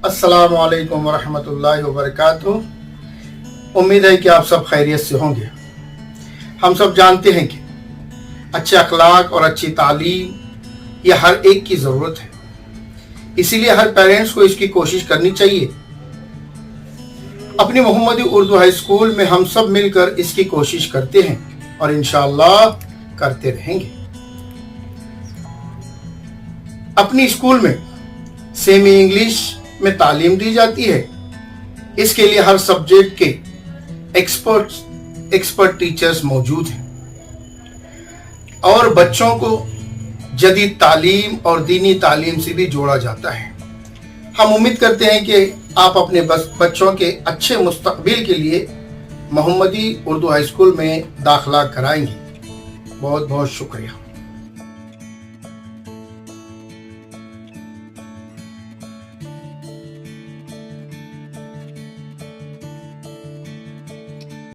अस्सलामु अलैकुम वरहमतुल्लाहि वबरकातुह। उम्मीद है कि आप सब खैरियत से होंगे। हम सब जानते हैं कि अच्छे अखलाक और अच्छी तालीम ये हर एक की ज़रूरत है, इसीलिए हर पेरेंट्स को इसकी कोशिश करनी चाहिए। अपनी मोहम्मदी उर्दू हाई स्कूल में हम सब मिलकर इसकी कोशिश करते हैं और इंशाअल्लाह करते रहेंगे। अपनी स्कूल में सेमी इंग्लिश में तालीम दी जाती है। इसके लिए हर सब्जेक्ट के एक्सपर्ट टीचर्स मौजूद हैं और बच्चों को जदीद तालीम और दीनी तालीम से भी जोड़ा जाता है। हम उम्मीद करते हैं कि आप अपने बच्चों के अच्छे मुस्तकबिल के लिए मोहम्मदी उर्दू हाई स्कूल में दाखिला कराएंगे। बहुत बहुत शुक्रिया।